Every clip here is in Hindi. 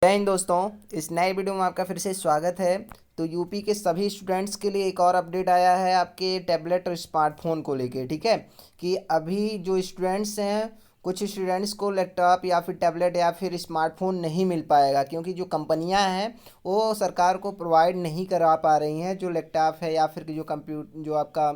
जय हिंद दोस्तों। इस नए वीडियो में आपका फिर से स्वागत है। तो यूपी के सभी स्टूडेंट्स के लिए एक और अपडेट आया है आपके टैबलेट और स्मार्टफोन को लेके। ठीक है कि अभी जो स्टूडेंट्स हैं, कुछ स्टूडेंट्स को लैपटॉप या फिर टैबलेट या फिर स्मार्टफोन नहीं मिल पाएगा, क्योंकि जो कंपनियां हैं वो सरकार को प्रोवाइड नहीं करा पा रही हैं जो लैपटॉप है या फिर जो जो आपका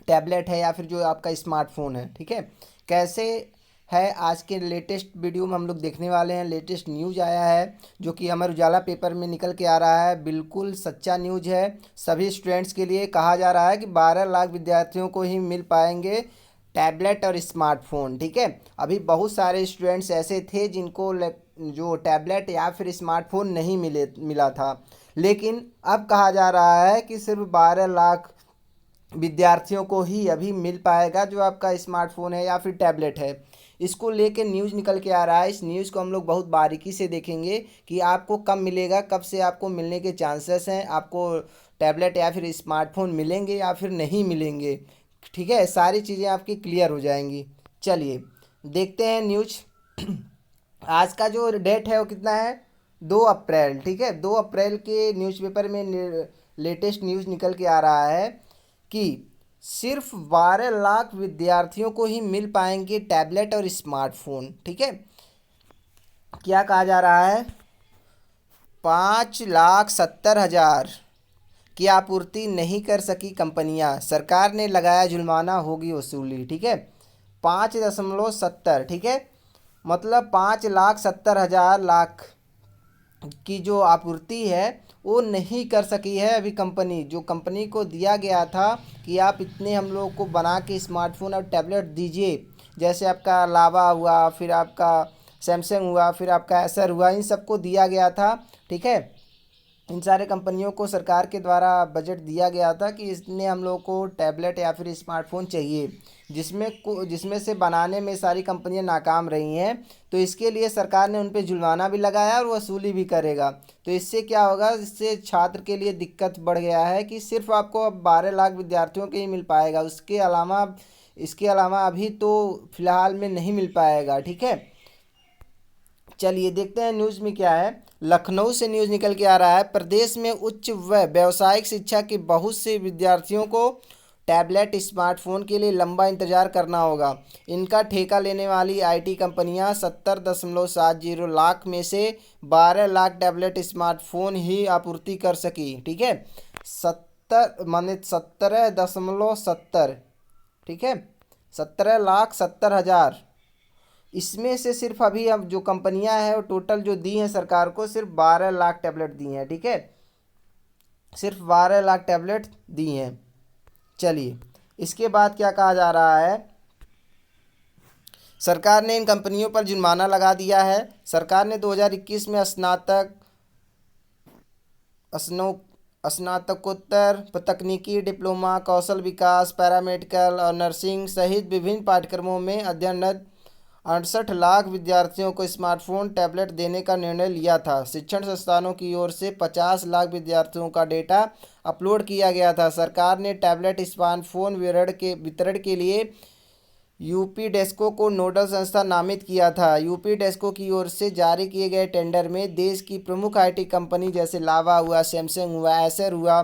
टैबलेट है या फिर जो आपका स्मार्टफोन है। ठीक है, कैसे है आज के लेटेस्ट वीडियो में हम लोग देखने वाले हैं। लेटेस्ट न्यूज़ आया है जो कि अमर उजाला पेपर में निकल के आ रहा है, बिल्कुल सच्चा न्यूज़ है। सभी स्टूडेंट्स के लिए कहा जा रहा है कि 12 लाख विद्यार्थियों को ही मिल पाएंगे टैबलेट और स्मार्टफोन। ठीक है, अभी बहुत सारे स्टूडेंट्स ऐसे थे जिनको जो टैबलेट या फिर स्मार्टफोन नहीं मिला था, लेकिन अब कहा जा रहा है कि सिर्फ 12 लाख विद्यार्थियों को ही अभी मिल पाएगा जो आपका स्मार्टफोन है या फिर टैबलेट है। इसको लेके न्यूज़ निकल के आ रहा है। इस न्यूज़ को हम लोग बहुत बारीकी से देखेंगे कि आपको कब मिलेगा, कब से आपको मिलने के चांसेस हैं, आपको टैबलेट या फिर स्मार्टफोन मिलेंगे या फिर नहीं मिलेंगे। ठीक है, सारी चीज़ें आपकी क्लियर हो जाएंगी। चलिए देखते हैं न्यूज़। आज का जो डेट है वो कितना है, 2 अप्रैल। ठीक है, 2 अप्रैल के न्यूज़पेपर में लेटेस्ट न्यूज़ निकल के आ रहा है कि सिर्फ 12 लाख विद्यार्थियों को ही मिल पाएंगे टैबलेट और स्मार्टफोन। ठीक है, क्या कहा जा रहा है, 5,70,000 की आपूर्ति नहीं कर सकी कंपनियां, सरकार ने लगाया जुर्माना, होगी वसूली। ठीक है, 5.70, ठीक है, मतलब 5,70,000 की जो आपूर्ति है वो नहीं कर सकी है अभी कंपनी। जो कंपनी को दिया गया था कि आप इतने हम लोग को बना के स्मार्टफोन और टैबलेट दीजिए, जैसे आपका लावा हुआ, फिर आपका सैमसंग हुआ, फिर आपका एसर हुआ, इन सबको दिया गया था। ठीक है, इन सारे कंपनियों को सरकार के द्वारा बजट दिया गया था कि इसने हम लोग को टैबलेट या फिर स्मार्टफोन चाहिए, जिसमें से बनाने में सारी कंपनियां नाकाम रही हैं। तो इसके लिए सरकार ने उन पे जुर्माना भी लगाया और वसूली भी करेगा। तो इससे क्या होगा, इससे छात्र के लिए दिक्कत बढ़ गया है कि सिर्फ आपको अब 12 लाख विद्यार्थियों के ही मिल पाएगा, इसके अलावा अभी तो फिलहाल में नहीं मिल पाएगा। ठीक है, चलिए देखते हैं न्यूज़ में क्या है। लखनऊ से न्यूज़ निकल के आ रहा है, प्रदेश में उच्च व व्यावसायिक शिक्षा के बहुत से विद्यार्थियों को टैबलेट स्मार्टफोन के लिए लंबा इंतजार करना होगा। इनका ठेका लेने वाली आईटी कंपनियां 70.70 लाख में से 12 लाख टैबलेट स्मार्टफोन ही आपूर्ति कर सकी। ठीक है, 17.70, ठीक है, 17,70,000। इसमें से सिर्फ अभी अब जो कंपनियां हैं वो टोटल जो दी हैं सरकार को, सिर्फ 12 लाख टैबलेट दी हैं। ठीक है, सिर्फ 12 लाख टैबलेट दी हैं। चलिए इसके बाद क्या कहा जा रहा है, सरकार ने इन कंपनियों पर जुर्माना लगा दिया है। सरकार ने 2021 में स्नो स्नातकोत्तर तकनीकी डिप्लोमा, कौशल विकास, पैरामेडिकल और नर्सिंग सहित विभिन्न पाठ्यक्रमों में अध्ययनरत 68 लाख विद्यार्थियों को स्मार्टफोन टैबलेट देने का निर्णय लिया था। शिक्षण संस्थानों की ओर से 50 लाख विद्यार्थियों का डेटा अपलोड किया गया था। सरकार ने टैबलेट स्मार्टफोन वितरण के लिए यूपी डेस्को को नोडल संस्था नामित किया था। यूपी डेस्को की ओर से जारी किए गए टेंडर में देश की प्रमुख आईटी कंपनी जैसे लावा हुआ, सैमसंग हुआ, एसर हुआ,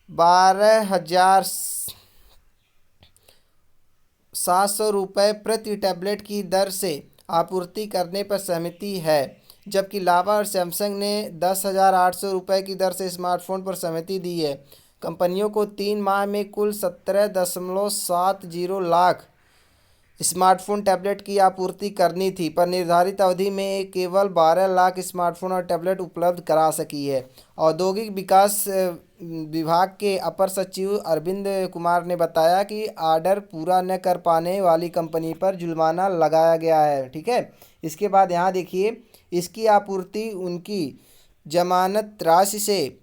12,700 रुपये प्रति टैबलेट की दर से आपूर्ति करने पर सहमति है, जबकि लावा और सैमसंग ने 10,800 रुपये की दर से स्मार्टफोन पर सहमति दी है। कंपनियों को 3 माह में कुल 17.70 लाख स्मार्टफोन टैबलेट की आपूर्ति करनी थी, पर निर्धारित अवधि में केवल 12 लाख स्मार्टफोन और टैबलेट उपलब्ध करा सकी है। औद्योगिक विकास विभाग के अपर सचिव अरविंद कुमार ने बताया कि ऑर्डर पूरा न कर पाने वाली कंपनी पर जुर्माना लगाया गया है। ठीक है, इसके बाद यहाँ देखिए, इसकी आपूर्ति उनकी जमानत राशि से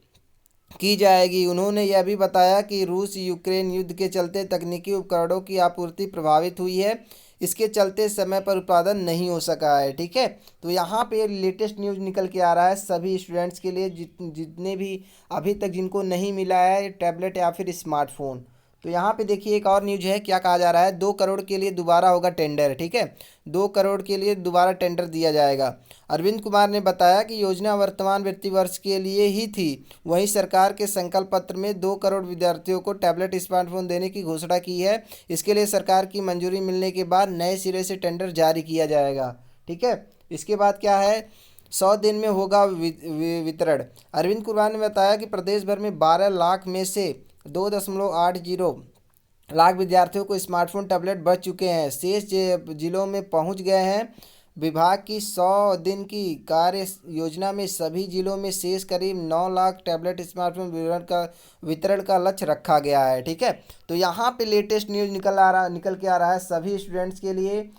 की जाएगी। उन्होंने यह भी बताया कि रूस यूक्रेन युद्ध के चलते तकनीकी उपकरणों की आपूर्ति प्रभावित हुई है, इसके चलते समय पर उत्पादन नहीं हो सका है। ठीक है, तो यहाँ पे लेटेस्ट न्यूज़ निकल के आ रहा है सभी स्टूडेंट्स के लिए, जितने भी अभी तक जिनको नहीं मिला है टैबलेट या फिर स्मार्टफोन। तो यहाँ पे देखिए एक और न्यूज है, क्या कहा जा रहा है, 2 करोड़ के लिए दोबारा होगा टेंडर, ठीक है। 2 करोड़ के लिए दोबारा टेंडर दिया जाएगा। अरविंद कुमार ने बताया कि योजना वर्तमान वित्तीय वर्ष के लिए ही थी। वहीं सरकार के संकल्प पत्र में 2 करोड़ विद्यार्थियों को टैबलेट स्मार्टफोन देने की घोषणा की है। इसके लिए सरकार की मंजूरी मिलने के बाद नए सिरे से टेंडर जारी किया जाएगा, ठीक है। इसके बाद क्या है, 100 दिन में होगा वितरण। अरविंद कुमार ने बताया कि प्रदेश भर में 12 लाख में से 2.80 लाख विद्यार्थियों को स्मार्टफोन टैबलेट बच चुके हैं, शेष जिलों में पहुंच गए हैं। विभाग की 100 दिन की कार्य योजना में सभी जिलों में शेष करीब 9 लाख टैबलेट स्मार्टफोन वितरण का लक्ष्य रखा गया है, ठीक है। तो यहाँ पे लेटेस्ट न्यूज़ निकल के आ रहा है सभी स्टूडेंट्स के लिए,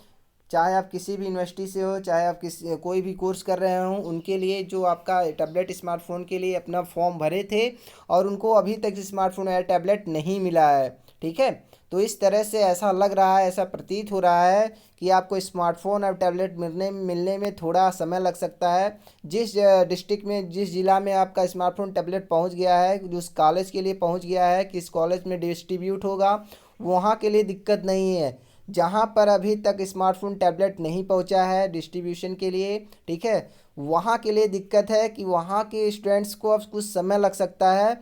चाहे आप किसी भी यूनिवर्सिटी से हो, चाहे आप कोई भी कोर्स कर रहे हो, उनके लिए जो आपका टैबलेट स्मार्टफोन के लिए अपना फॉर्म भरे थे और उनको अभी तक स्मार्टफोन या टैबलेट नहीं मिला है, ठीक है। तो इस तरह से ऐसा लग रहा है, ऐसा प्रतीत हो रहा है कि आपको स्मार्टफोन और टैबलेट मिलने में थोड़ा समय लग सकता है। जिस डिस्ट्रिक्ट में, जिस ज़िला में आपका स्मार्टफोन टैबलेट पहुंच गया है, जिस कॉलेज के लिए पहुंच गया है, किस कॉलेज में डिस्ट्रीब्यूट होगा, वहाँ के लिए दिक्कत नहीं है। जहाँ पर अभी तक स्मार्टफोन टैबलेट नहीं पहुँचा है डिस्ट्रीब्यूशन के लिए, ठीक है, वहाँ के लिए दिक्कत है कि वहाँ के स्टूडेंट्स को अब कुछ समय लग सकता है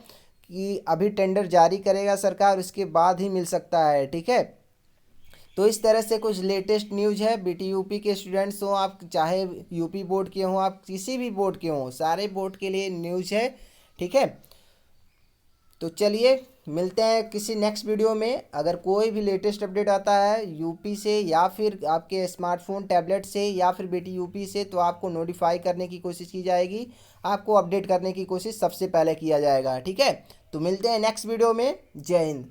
कि अभी टेंडर जारी करेगा सरकार, उसके बाद ही मिल सकता है, ठीक है। तो इस तरह से कुछ लेटेस्ट न्यूज़ है। बीटी यूपी के स्टूडेंट्स हों आप, चाहे यूपी बोर्ड के हों, आप किसी भी बोर्ड के हों, सारे बोर्ड के लिए न्यूज़ है, ठीक है। तो चलिए मिलते हैं किसी नेक्स्ट वीडियो में। अगर कोई भी लेटेस्ट अपडेट आता है यूपी से या फिर आपके स्मार्टफोन टैबलेट से या फिर बेटी यूपी से, तो आपको नोटिफाई करने की कोशिश की जाएगी, आपको अपडेट करने की कोशिश सबसे पहले किया जाएगा, ठीक है। तो मिलते हैं नेक्स्ट वीडियो में। जय हिंद।